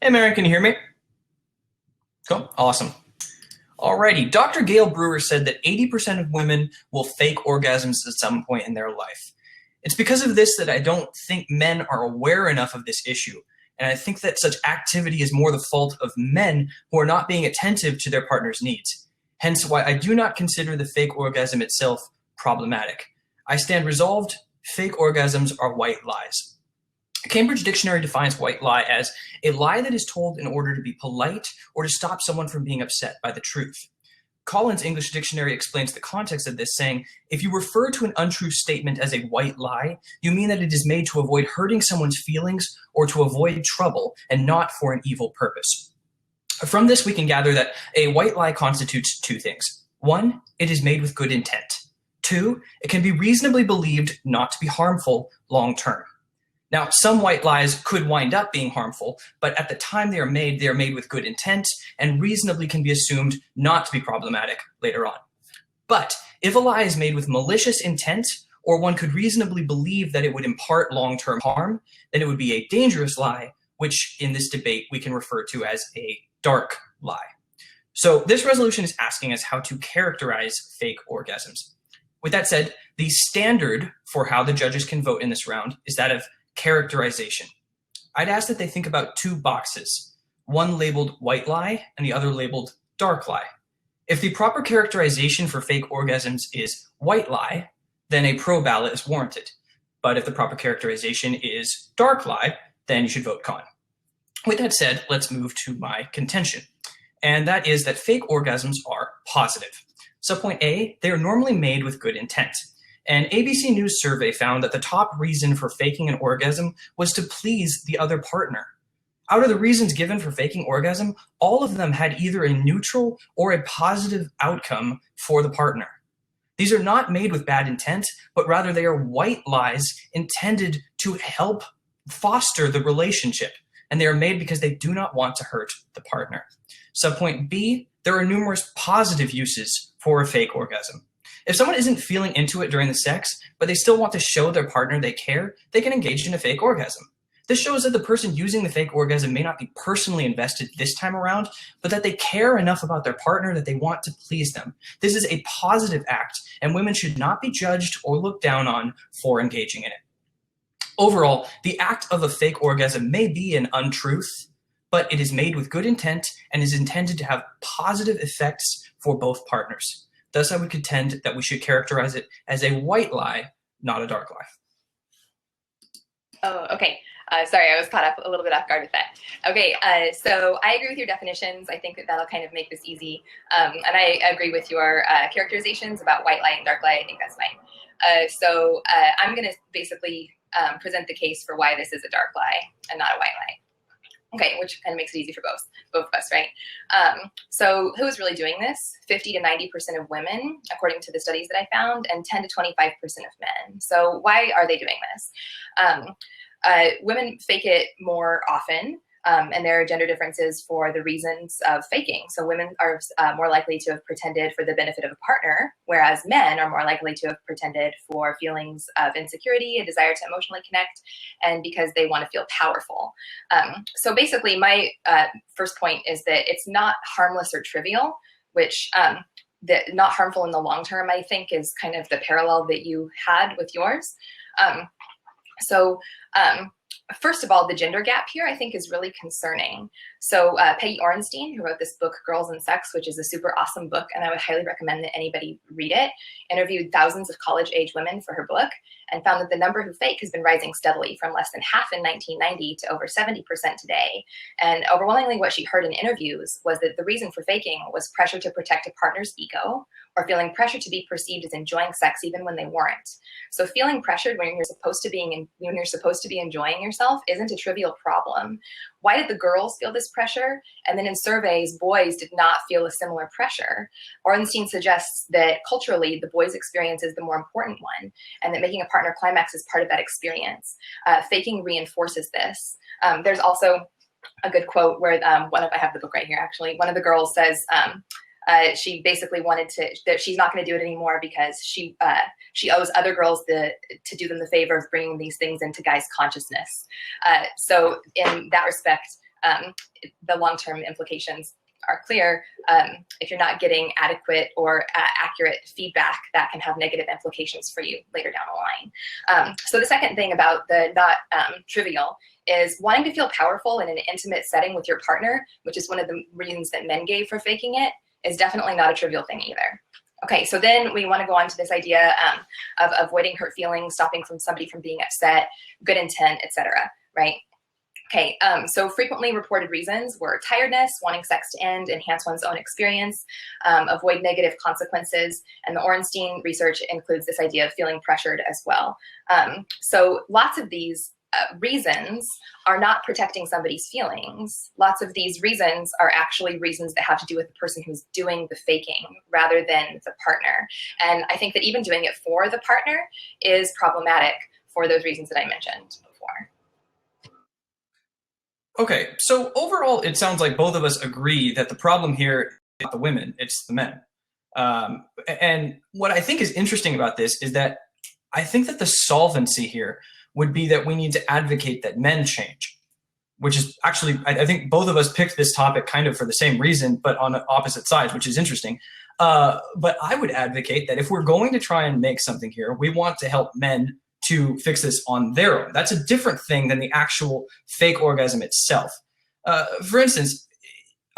Hey, Mary, can you hear me? Cool. Awesome. Alrighty. Dr. Gail Brewer said that 80% of women will fake orgasms at some point in their life. It's because of this that I don't think men are aware enough of this issue. And I think that such activity is more the fault of men who are not being attentive to their partner's needs. Hence why I do not consider the fake orgasm itself problematic. I stand resolved. Fake orgasms are white lies. Cambridge Dictionary defines white lie as a lie that is told in order to be polite or to stop someone from being upset by the truth. Collins English Dictionary explains the context of this, saying, if you refer to an untrue statement as a white lie, you mean that it is made to avoid hurting someone's feelings or to avoid trouble and not for an evil purpose. From this, we can gather that a white lie constitutes two things. One, it is made with good intent. Two, it can be reasonably believed not to be harmful long term. Now, some white lies could wind up being harmful, but at the time they are made with good intent and reasonably can be assumed not to be problematic later on. But if a lie is made with malicious intent, or one could reasonably believe that it would impart long-term harm, then it would be a dangerous lie, which in this debate we can refer to as a dark lie. So this resolution is asking us how to characterize fake orgasms. With that said, the standard for how the judges can vote in this round is that of characterization. I'd ask that they think about two boxes, one labeled white lie and the other labeled dark lie. If the proper characterization for fake orgasms is white lie, then a pro ballot is warranted. But if the proper characterization is dark lie, then you should vote con. With that said, let's move to my contention. And that is that fake orgasms are positive. Subpoint A, they are normally made with good intent. An ABC News survey found that the top reason for faking an orgasm was to please the other partner. Out of the reasons given for faking orgasm, all of them had either a neutral or a positive outcome for the partner. These are not made with bad intent, but rather they are white lies intended to help foster the relationship, and they are made because they do not want to hurt the partner. Subpoint B, there are numerous positive uses for a fake orgasm. If someone isn't feeling into it during the sex, but they still want to show their partner they care, they can engage in a fake orgasm. This shows that the person using the fake orgasm may not be personally invested this time around, but that they care enough about their partner that they want to please them. This is a positive act, and women should not be judged or looked down on for engaging in it. Overall, the act of a fake orgasm may be an untruth, but it is made with good intent and is intended to have positive effects for both partners. Thus, I would contend that we should characterize it as a white lie, not a dark lie. Oh, okay. Sorry, I was caught up a little bit off guard with that. Okay, so I agree with your definitions. I think that that'll kind of make this easy. And I agree with your characterizations about white lie and dark lie. I think that's fine. So I'm going to basically present the case for why this is a dark lie and not a white lie. Okay, which kind of makes it easy for both of us, right? So who is really doing this? 50 to 90% of women, according to the studies that I found, and 10 to 25% of men. So why are they doing this? Women fake it more often, and there are gender differences for the reasons of faking. So women are more likely to have pretended for the benefit of a partner, whereas men are more likely to have pretended for feelings of insecurity, a desire to emotionally connect, and because they want to feel powerful. So basically, my first point is that it's not harmless or trivial, which that not harmful in the long term, I think, is kind of the parallel that you had with yours. First of all, the gender gap here, I think, is really concerning. So Peggy Orenstein, who wrote this book, Girls and Sex, which is a super awesome book, and I would highly recommend that anybody read it, interviewed thousands of college-age women for her book and found that the number who fake has been rising steadily from less than half in 1990 to over 70% today. And overwhelmingly what she heard in interviews was that the reason for faking was pressure to protect a partner's ego or feeling pressure to be perceived as enjoying sex even when they weren't. So feeling pressured when you're supposed to be enjoying yourself isn't a trivial problem. Why did the girls feel this pressure? And then in surveys, boys did not feel a similar pressure. Orenstein suggests that culturally, the boys' experience is the more important one, and that making a partner climax is part of that experience. Faking reinforces this. There's also a good quote where I have the book right here, actually. One of the girls says, she basically wanted that she's not going to do it anymore because she owes other girls to do them the favor of bringing these things into guys' consciousness. So in that respect, the long-term implications are clear. If you're not getting adequate or accurate feedback, that can have negative implications for you later down the line. So the second thing about the not trivial is wanting to feel powerful in an intimate setting with your partner, which is one of the reasons that men gave for faking it, is definitely not a trivial thing either. Okay, so then we want to go on to this idea of avoiding hurt feelings, stopping somebody from being upset, good intent, etc. Right? Okay, so frequently reported reasons were tiredness, wanting sex to end, enhance one's own experience, avoid negative consequences, and the Ornstein research includes this idea of feeling pressured as well. So lots of these reasons are not protecting somebody's feelings. Lots of these reasons are actually reasons that have to do with the person who's doing the faking rather than the partner. And I think that even doing it for the partner is problematic for those reasons that I mentioned before. Okay, so overall, it sounds like both of us agree that the problem here is not the women, it's the men. And what I think is interesting about this is that I think that the solvency here would be that we need to advocate that men change, which is actually, I think both of us picked this topic kind of for the same reason, but on opposite sides, which is interesting. But I would advocate that if we're going to try and make something here, we want to help men to fix this on their own. That's a different thing than the actual fake orgasm itself. For instance,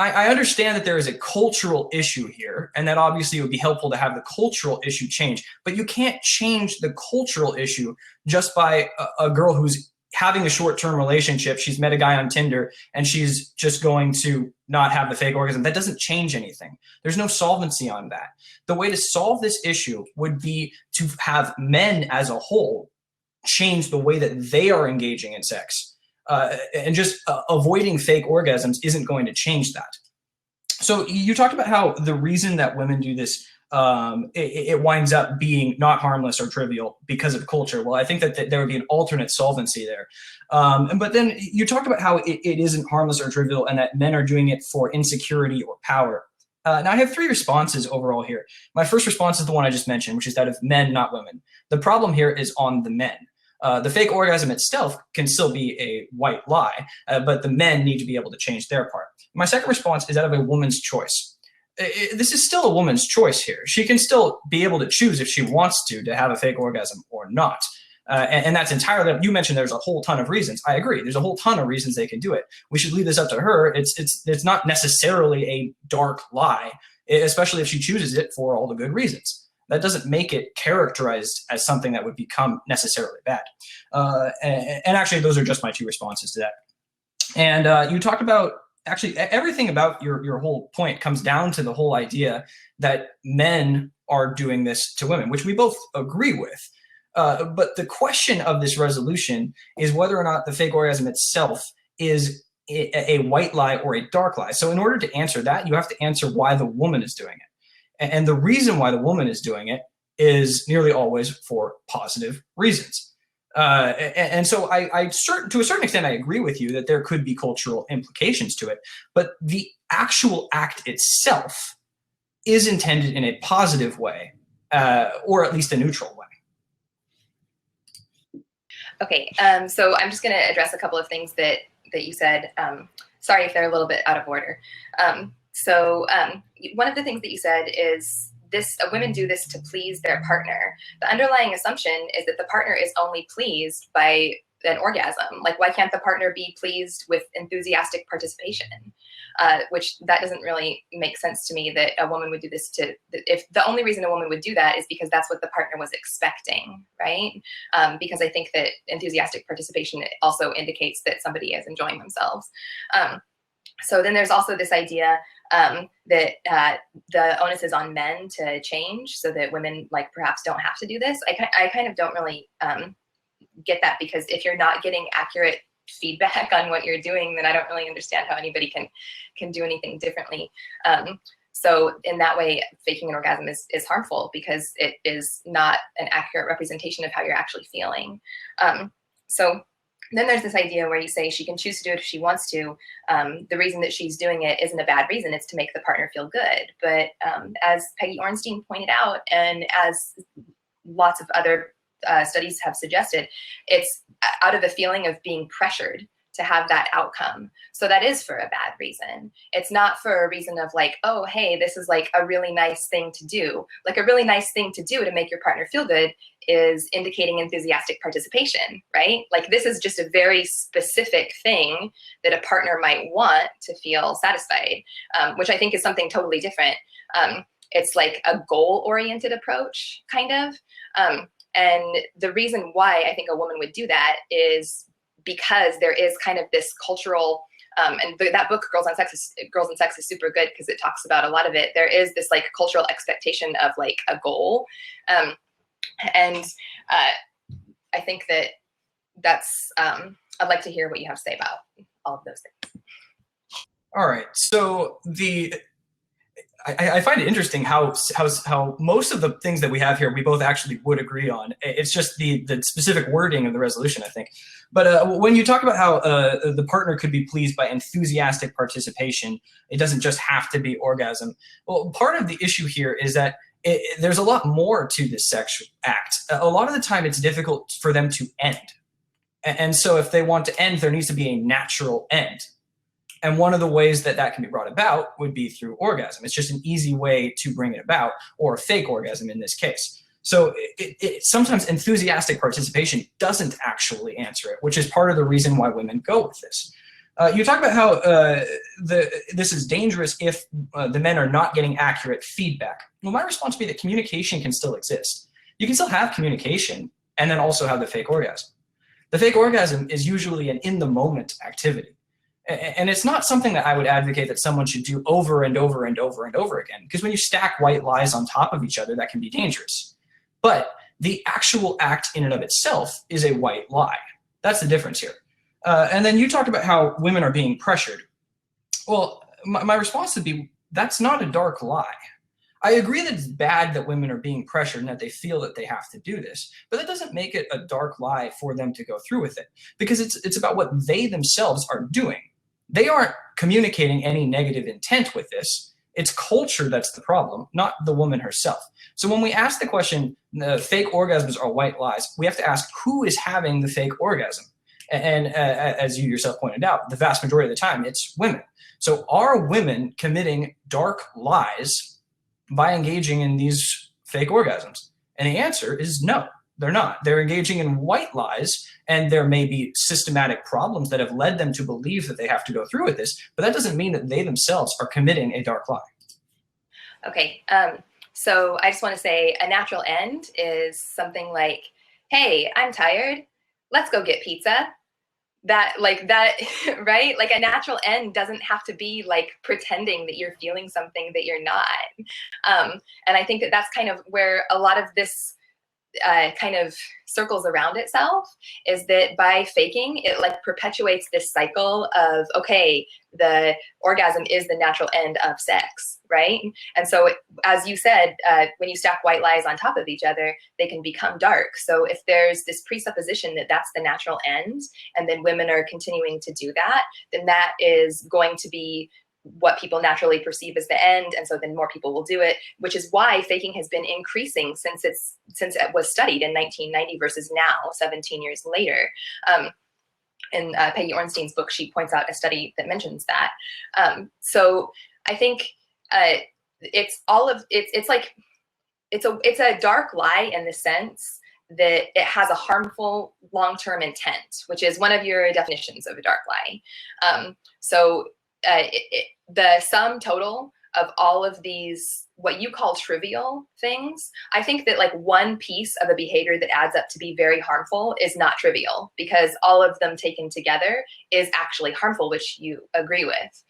I understand that there is a cultural issue here, and that obviously it would be helpful to have the cultural issue change, but you can't change the cultural issue just by a girl who's having a short-term relationship. She's met a guy on Tinder and she's just going to not have the fake orgasm. That doesn't change anything. There's no solvency on that. The way to solve this issue would be to have men as a whole change the way that they are engaging in sex. And just avoiding fake orgasms isn't going to change that. So you talked about how the reason that women do this, it winds up being not harmless or trivial because of culture. Well, I think that there would be an alternate solvency there. But then you talked about how it isn't harmless or trivial and that men are doing it for insecurity or power. Now I have three responses overall here. My first response is the one I just mentioned, which is that of men, not women. The problem here is on the men. The fake orgasm itself can still be a white lie, but the men need to be able to change their part. My second response is that of a woman's choice. This is still a woman's choice here. She can still be able to choose if she wants to have a fake orgasm or not. And that's entirely, you mentioned there's a whole ton of reasons. I agree. There's a whole ton of reasons they can do it. We should leave this up to her. It's not necessarily a dark lie, especially if she chooses it for all the good reasons. That doesn't make it characterized as something that would become necessarily bad. And actually, those are just my two responses to that. And you talked about, actually, everything about your whole point comes down to the whole idea that men are doing this to women, which we both agree with. But the question of this resolution is whether or not the fake orgasm itself is a white lie or a dark lie. So in order to answer that, you have to answer why the woman is doing it. And the reason why the woman is doing it is nearly always for positive reasons. And so to a certain extent, I agree with you that there could be cultural implications to it, but the actual act itself is intended in a positive way, or at least a neutral way. Okay, so I'm just going to address a couple of things that you said. Sorry if they're a little bit out of order. So one of the things that you said is women do this to please their partner. The underlying assumption is that the partner is only pleased by an orgasm. Like, why can't the partner be pleased with enthusiastic participation? Which that doesn't really make sense to me, that a woman would do this if the only reason a woman would do that is because that's what the partner was expecting, right? Because I think that enthusiastic participation also indicates that somebody is enjoying themselves. So then there's also this idea that the onus is on men to change so that women perhaps don't have to do this. I kind of don't really get that, because if you're not getting accurate feedback on what you're doing, then I don't really understand how anybody can do anything differently. So in that way, faking an orgasm is harmful because it is not an accurate representation of how you're actually feeling. So then there's this idea where you say she can choose to do it if she wants to. The reason that she's doing it isn't a bad reason. It's to make the partner feel good. But as Peggy Ornstein pointed out, and as lots of other studies have suggested, it's out of a feeling of being pressured to have that outcome. So that is for a bad reason. It's not for a reason of like, oh, hey, this is like a really nice thing to do. Like a really nice thing to do to make your partner feel good is indicating enthusiastic participation, right? Like this is just a very specific thing that a partner might want to feel satisfied, which I think is something totally different. It's like a goal-oriented approach, kind of. And the reason why I think a woman would do that is because there is kind of this cultural, that book, Girls and Sex is super good because it talks about a lot of it. There is this like cultural expectation of like a goal. And I think that's, I'd like to hear what you have to say about all of those things. All right, so I find it interesting how most of the things that we have here we both actually would agree on. It's just the specific wording of the resolution, I think. But when you talk about how the partner could be pleased by enthusiastic participation, it doesn't just have to be orgasm. Well, part of the issue here is that there's a lot more to this sex act. A lot of the time it's difficult for them to end. And so if they want to end, there needs to be a natural end. And one of the ways that that can be brought about would be through orgasm. It's just an easy way to bring it about, or a fake orgasm in this case. So sometimes enthusiastic participation doesn't actually answer it, which is part of the reason why women go with this. You talk about how this is dangerous if the men are not getting accurate feedback. Well, my response would be that communication can still exist. You can still have communication and then also have the fake orgasm. The fake orgasm is usually an in-the-moment activity. And it's not something that I would advocate that someone should do over and over and over and over again, because when you stack white lies on top of each other, that can be dangerous. But the actual act in and of itself is a white lie. That's the difference here. And then you talked about how women are being pressured. Well, my response would be, that's not a dark lie. I agree that it's bad that women are being pressured and that they feel that they have to do this, but that doesn't make it a dark lie for them to go through with it, because it's about what they themselves are doing. They aren't communicating any negative intent with this. It's culture that's the problem, not the woman herself. So when we ask the question, fake orgasms are white lies, we have to ask who is having the fake orgasm. And as you yourself pointed out, the vast majority of the time, it's women. So are women committing dark lies by engaging in these fake orgasms? And the answer is no, they're not. They're engaging in white lies, and there may be systematic problems that have led them to believe that they have to go through with this, but that doesn't mean that they themselves are committing a dark lie. Okay, so I just want to say a natural end is something like, hey, I'm tired, let's go get pizza. That, right? Like a natural end doesn't have to be like pretending that you're feeling something that you're not. And I think that that's kind of where a lot of this kind of circles around itself, is that by faking, it like perpetuates this cycle of, okay, the orgasm is the natural end of sex, right? And so as you said, when you stack white lies on top of each other, they can become dark. So if there's this presupposition that that's the natural end, and then women are continuing to do that, then that is going to be what people naturally perceive as the end, and so then more people will do it, which is why faking has been increasing since it was studied in 1990 versus now, 17 years later. In Peggy Ornstein's book, she points out a study that mentions that. So I think it's a dark lie in the sense that it has a harmful long-term intent, which is one of your definitions of a dark lie. The sum total of all of these, what you call trivial things, I think that like one piece of a behavior that adds up to be very harmful is not trivial, because all of them taken together is actually harmful, which you agree with.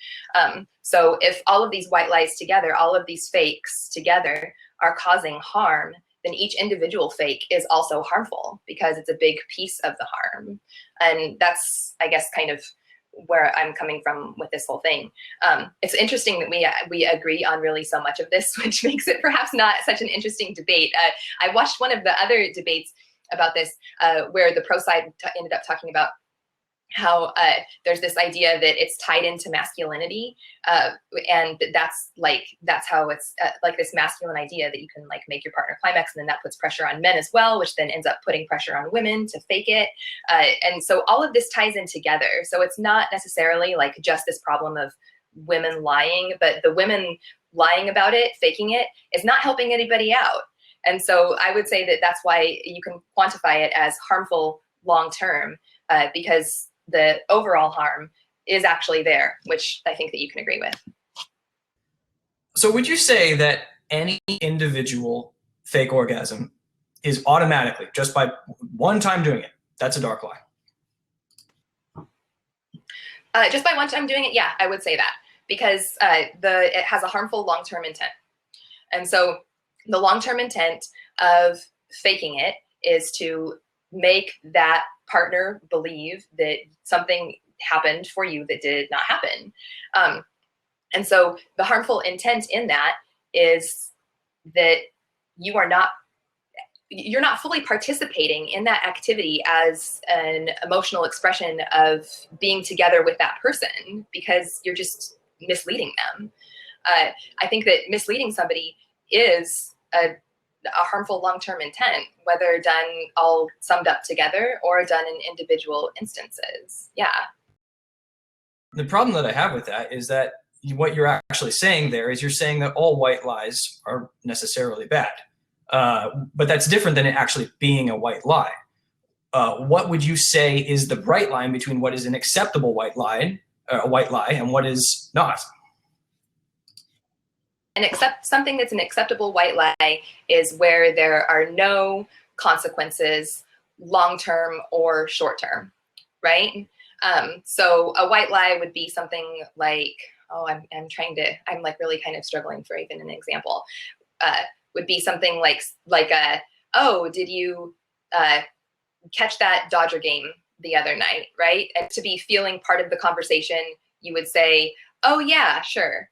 So if all of these white lies together, all of these fakes together are causing harm, then each individual fake is also harmful because it's a big piece of the harm. And that's, I guess, kind of where I'm coming from with this whole thing. It's interesting that we agree on really so much of this, which makes it perhaps not such an interesting debate. I watched one of the other debates about this where the pro side ended up talking about how there's this idea that it's tied into masculinity, and that's how it's like this masculine idea that you can like make your partner climax, and then that puts pressure on men as well, which then ends up putting pressure on women to fake it. And so all of this ties in together. So it's not necessarily like just this problem of women lying, but the women lying about it, faking it, is not helping anybody out. And so I would say that that's why you can quantify it as harmful long term, because the overall harm is actually there, which I think that you can agree with. So would you say that any individual fake orgasm is automatically, just by one time doing it, that's a dark lie? Just by one time doing it, yeah, I would say that, because it has a harmful long-term intent. And so the long-term intent of faking it is to make that partner believe that something happened for you that did not happen. And so the harmful intent in that is that you're not fully participating in that activity as an emotional expression of being together with that person, because you're just misleading them. I think that misleading somebody is a harmful long-term intent, whether done all summed up together or done in individual instances. Yeah. The problem that I have with that is that what you're actually saying there is you're saying that all white lies are necessarily bad. But that's different than it actually being a white lie. What would you say is the bright line between what is an acceptable white lie, and what is not? Something that's an acceptable white lie is where there are no consequences, long-term or short-term, right? So a white lie would be something like, I'm like really kind of struggling for even an example. Would be something like oh, did you catch that Dodger game the other night, right? And to be feeling part of the conversation, you would say, oh yeah, sure.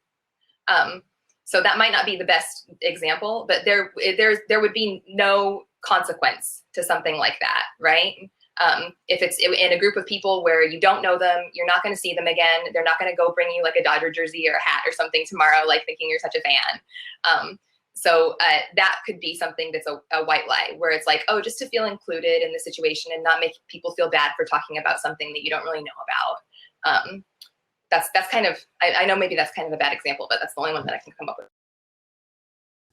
So that might not be the best example, but there would be no consequence to something like that, right? If it's in a group of people where you don't know them, you're not going to see them again. They're not going to go bring you like a Dodger jersey or a hat or something tomorrow, like thinking you're such a fan. So that could be something that's a white lie, where it's like, oh, just to feel included in the situation and not make people feel bad for talking about something that you don't really know about. That's kind of, I know maybe that's kind of a bad example, but that's the only one that I can come up with.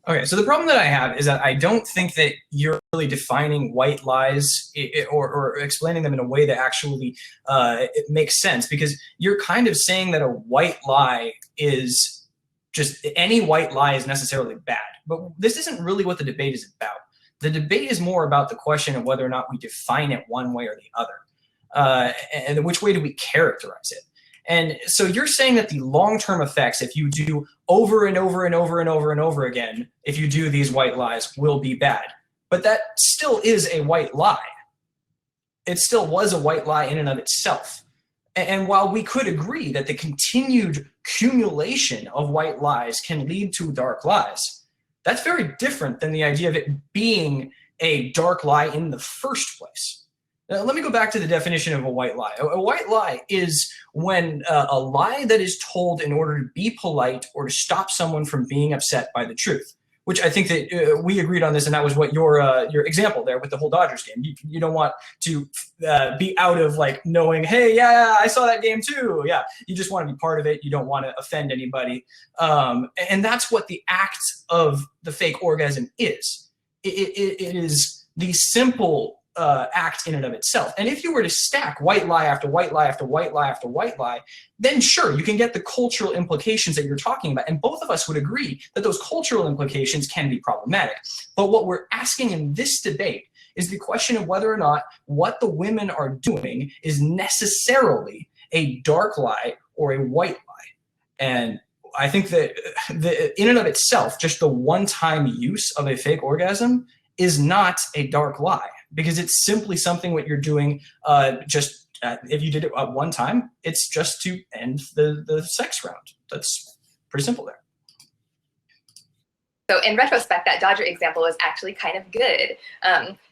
Okay, so the problem that I have is that I don't think that you're really defining white lies or explaining them in a way that actually it makes sense, because you're kind of saying that a white lie is just, any white lie is necessarily bad. But this isn't really what the debate is about. The debate is more about the question of whether or not we define it one way or the other, and which way do we characterize it. And so you're saying that the long-term effects, if you do over and over and over and over and over again, if you do these white lies, will be bad. But that still is a white lie. It still was a white lie in and of itself. And while we could agree that the continued accumulation of white lies can lead to dark lies, that's very different than the idea of it being a dark lie in the first place. Now, let me go back to the definition of a white lie. A white lie is when a lie that is told in order to be polite or to stop someone from being upset by the truth, which I think that we agreed on this, and that was what your example there with the whole Dodgers game. You don't want to be out of like knowing, hey, yeah, I saw that game too. Yeah, you just want to be part of it. You don't want to offend anybody. And that's what the act of the fake orgasm is. It is the simple act in and of itself. And if you were to stack white lie after white lie after white lie after white lie, then sure, you can get the cultural implications that you're talking about. And both of us would agree that those cultural implications can be problematic. But what we're asking in this debate is the question of whether or not what the women are doing is necessarily a dark lie or a white lie. And I think that in and of itself, just the one-time use of a fake orgasm is not a dark lie, because it's simply something what you're doing if you did it at one time, it's just to end the sex round. That's pretty simple there. So in retrospect, that Dodger example is actually kind of good,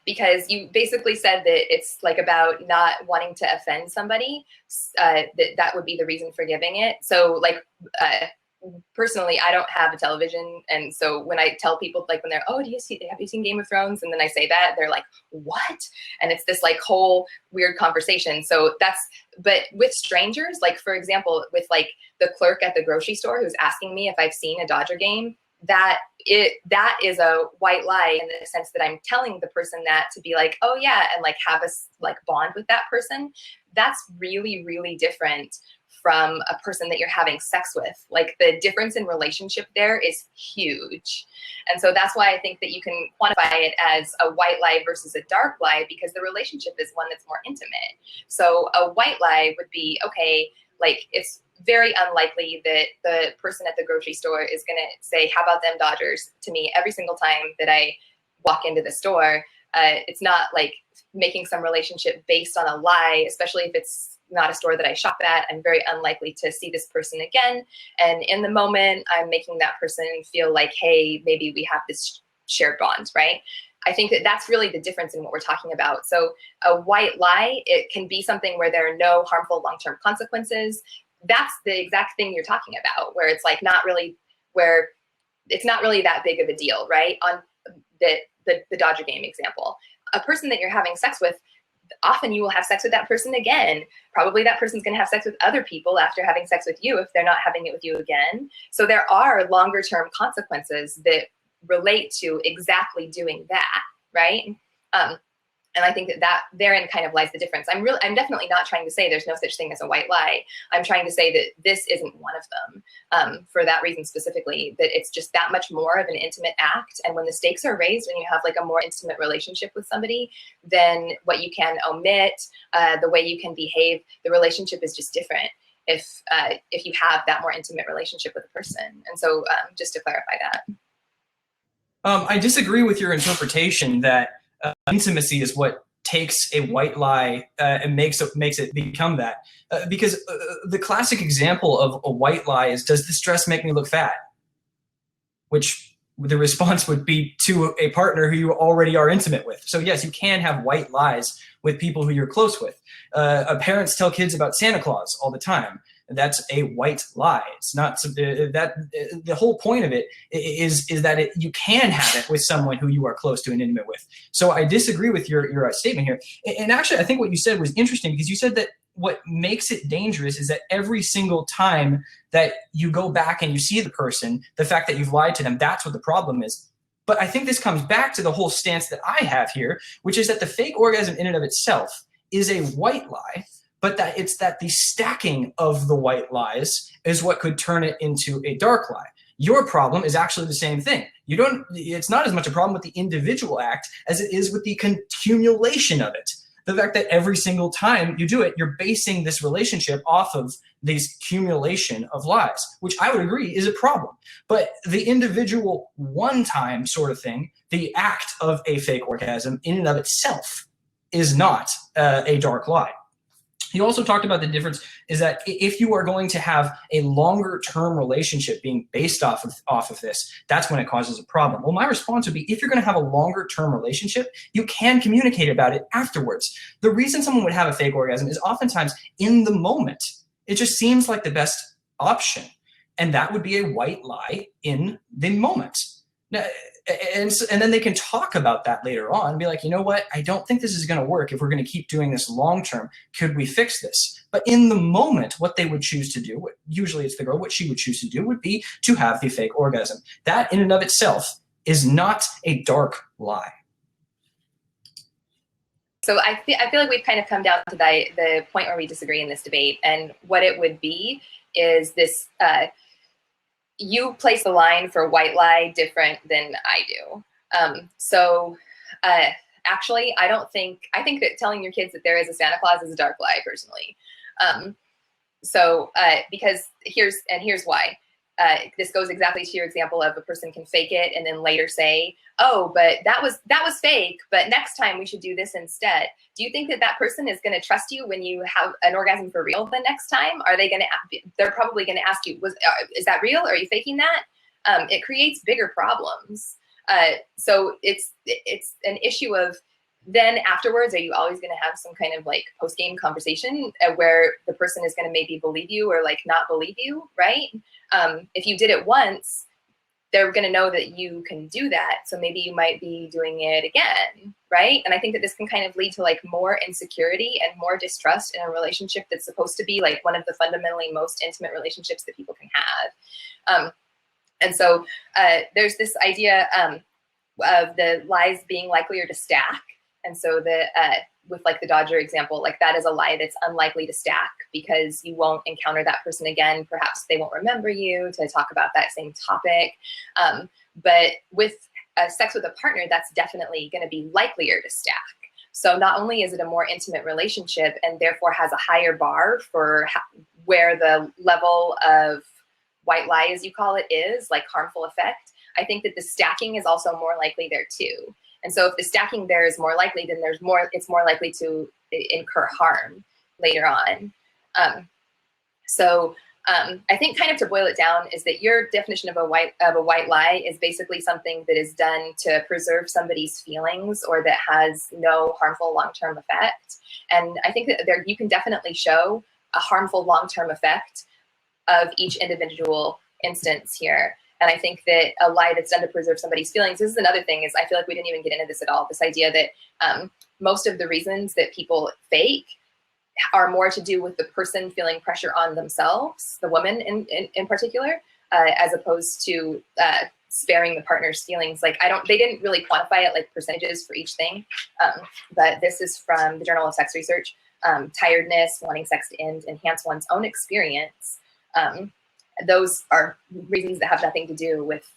because you basically said that it's like about not wanting to offend somebody, that would be the reason for giving it. So like, personally, I don't have a television, and so when I tell people, like when they're, oh, have you seen Game of Thrones? And then I say that, they're like, what? And it's this like whole weird conversation. So but with strangers, like for example, with like the clerk at the grocery store who's asking me if I've seen a Dodger game, that is a white lie in the sense that I'm telling the person that to be like, oh yeah, and like have us like bond with that person. That's really, really different from a person that you're having sex with. Like the difference in relationship there is huge. And so that's why I think that you can quantify it as a white lie versus a dark lie, because the relationship is one that's more intimate. So a white lie would be, okay, like it's very unlikely that the person at the grocery store is going to say, how about them Dodgers to me every single time that I walk into the store. It's not like making some relationship based on a lie, especially if it's not a store that I shop at. I'm very unlikely to see this person again. And in the moment, I'm making that person feel like, hey, maybe we have this shared bond, right? I think that that's really the difference in what we're talking about. So a white lie, it can be something where there are no harmful long-term consequences. That's the exact thing you're talking about, where it's like where it's not really that big of a deal, right? On the Dodger game example, a person that you're having sex with, often you will have sex with that person again. Probably that person's going to have sex with other people after having sex with you if they're not having it with you again. So there are longer term consequences that relate to exactly doing that, right? And I think that therein kind of lies the difference. I'm definitely not trying to say there's no such thing as a white lie. I'm trying to say that this isn't one of them, for that reason specifically, that it's just that much more of an intimate act. And when the stakes are raised and you have like a more intimate relationship with somebody, then what you can omit, the way you can behave, the relationship is just different if you have that more intimate relationship with a person. And so just to clarify that. I disagree with your interpretation that intimacy is what takes a white lie and makes it become that. Because the classic example of a white lie is, does this dress make me look fat? Which the response would be to a partner who you already are intimate with. So yes, you can have white lies with people who you're close with. Parents tell kids about Santa Claus all the time. That's a white lie. It's not that the whole point of it is that you can have it with someone who you are close to and intimate with. So I disagree with your statement here. And actually, I think what you said was interesting, because you said that what makes it dangerous is that every single time that you go back and you see the person, the fact that you've lied to them, that's what the problem is. But I think this comes back to the whole stance that I have here, which is that the fake orgasm in and of itself is a white lie, but that it's that the stacking of the white lies is what could turn it into a dark lie. Your problem is actually the same thing. It's not as much a problem with the individual act as it is with the accumulation of it. The fact that every single time you do it, you're basing this relationship off of this accumulation of lies, which I would agree is a problem. But the individual one-time sort of thing, the act of a fake orgasm in and of itself is not a dark lie. You also talked about the difference is that if you are going to have a longer term relationship being based off of this, that's when it causes a problem. Well, my response would be, if you're going to have a longer term relationship, you can communicate about it afterwards. The reason someone would have a fake orgasm is oftentimes in the moment. It just seems like the best option. And that would be a white lie in the moment. Now, and then they can talk about that later on and be like, you know what, I don't think this is going to work if we're going to keep doing this long term. Could we fix this? But in the moment, what they would choose to do, usually it's the girl, what she would choose to do would be to have the fake orgasm. That in and of itself is not a dark lie. So I feel like we've kind of come down to the point where we disagree in this debate. And what it would be is this, you place the line for white lie different than I do. Actually, I think that telling your kids that there is a Santa Claus is a dark lie, personally. Because here's why. This goes exactly to your example of a person can fake it and then later say, oh, but that was fake, but next time we should do this instead. Do you think that person is going to trust you when you have an orgasm for real the next time? They're probably going to ask you, is that real? Are you faking that? it creates bigger problems. So it's an issue of, then afterwards, are you always going to have some kind of like post-game conversation where the person is going to maybe believe you or like not believe you, right? If you did it once, they're going to know that you can do that. So maybe you might be doing it again, right? And I think that this can kind of lead to like more insecurity and more distrust in a relationship that's supposed to be like one of the fundamentally most intimate relationships that people can have. And so there's this idea of the lies being likelier to stack. And so with like the Dodger example, like that is a lie that's unlikely to stack because you won't encounter that person again. Perhaps they won't remember you to talk about that same topic. But with sex with a partner, that's definitely going to be likelier to stack. So not only is it a more intimate relationship and therefore has a higher bar for where the level of white lie, as you call it, is, like harmful effect, I think that the stacking is also more likely there too. And so if the stacking there is more likely, then it's more likely to incur harm later on. I think kind of to boil it down is that your definition of a white lie is basically something that is done to preserve somebody's feelings or that has no harmful long-term effect. And I think that you can definitely show a harmful long-term effect of each individual instance here. And I think that a lie that's done to preserve somebody's feelings, this is another thing, is I feel like we didn't even get into this at all, this idea that most of the reasons that people fake are more to do with the person feeling pressure on themselves, the woman in particular, as opposed to sparing the partner's feelings. Like they didn't really quantify it like percentages for each thing, but this is from the Journal of Sex Research. Tiredness, wanting sex to enhance one's own experience. Those are reasons that have nothing to do with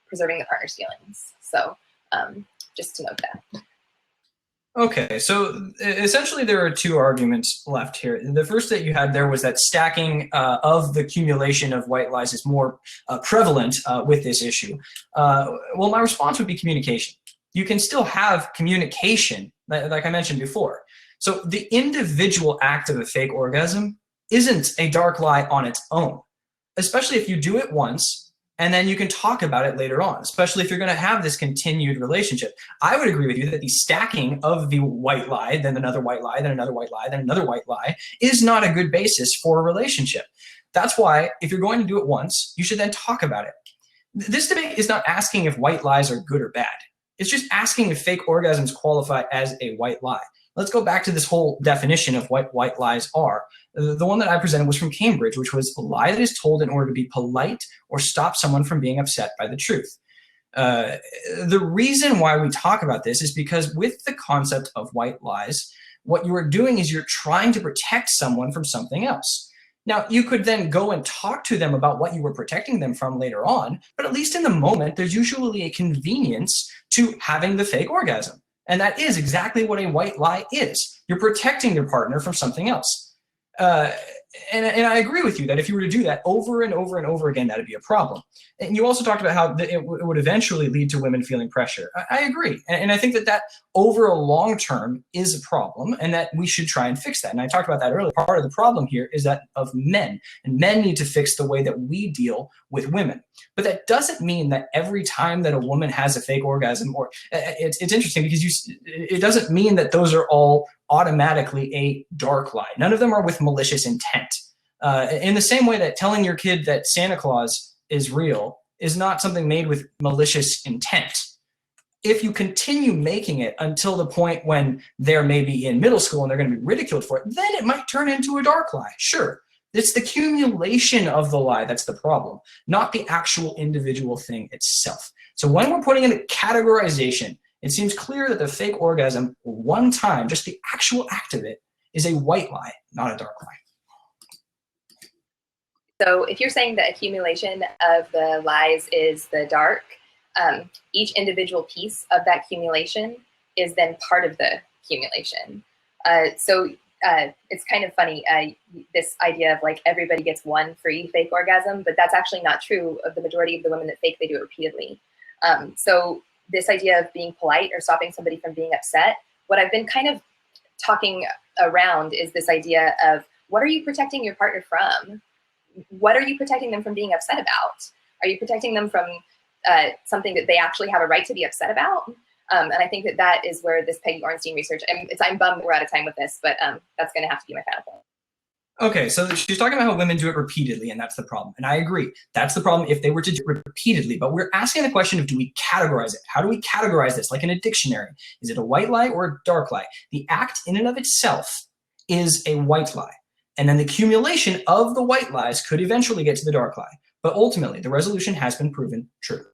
preserving the partner's feelings. So just to note that. Okay, so essentially there are two arguments left here. The first that you had there was that stacking of the accumulation of white lies is more prevalent with this issue. Well, my response would be communication. You can still have communication, like I mentioned before. So the individual act of a fake orgasm isn't a dark lie on its own, especially if you do it once and then you can talk about it later on, especially if you're going to have this continued relationship. I would agree with you that the stacking of the white lie, then another white lie, then another white lie, then another white lie is not a good basis for a relationship. That's why if you're going to do it once, you should then talk about it. This debate is not asking if white lies are good or bad. It's just asking if fake orgasms qualify as a white lie. Let's go back to this whole definition of what white lies are. The one that I presented was from Cambridge, which was a lie that is told in order to be polite or stop someone from being upset by the truth. The reason why we talk about this is because with the concept of white lies, what you are doing is you're trying to protect someone from something else. Now, you could then go and talk to them about what you were protecting them from later on, but at least in the moment, there's usually a convenience to having the fake orgasm. And that is exactly what a white lie is. You're protecting your partner from something else. And I agree with you that if you were to do that over and over and over again, that would be a problem. And you also talked about how it would eventually lead to women feeling pressure. I agree. And I think that over a long term is a problem and that we should try and fix that. And I talked about that earlier. Part of the problem here is that of men. And men need to fix the way that we deal with women. But that doesn't mean that every time that a woman has a fake orgasm, or it's interesting because it doesn't mean that those are all automatically a dark lie. None of them are with malicious intent. In the same way that telling your kid that Santa Claus is real is not something made with malicious intent. If you continue making it until the point when they're maybe in middle school and they're going to be ridiculed for it, then it might turn into a dark lie. Sure. It's the accumulation of the lie that's the problem, not the actual individual thing itself. So when we're putting in a categorization, it seems clear that the fake orgasm, one time, just the actual act of it, is a white lie, not a dark lie. So if you're saying the accumulation of the lies is the dark, each individual piece of that accumulation is then part of the accumulation. It's kind of funny, this idea of like everybody gets one free fake orgasm, but that's actually not true of the majority of the women that fake, they do it repeatedly. So this idea of being polite or stopping somebody from being upset, what I've been kind of talking around is this idea of what are you protecting your partner from? What are you protecting them from being upset about? Are you protecting them from something that they actually have a right to be upset about? And I think that that is where this Peggy Orenstein research, I'm bummed we're out of time with this, but that's going to have to be my final point. Okay, so she's talking about how women do it repeatedly, and that's the problem. And I agree. That's the problem if they were to do it repeatedly. But we're asking the question of, do we categorize it? How do we categorize this? Like in a dictionary. Is it a white lie or a dark lie? The act in and of itself is a white lie. And then the accumulation of the white lies could eventually get to the dark lie. But ultimately, the resolution has been proven true.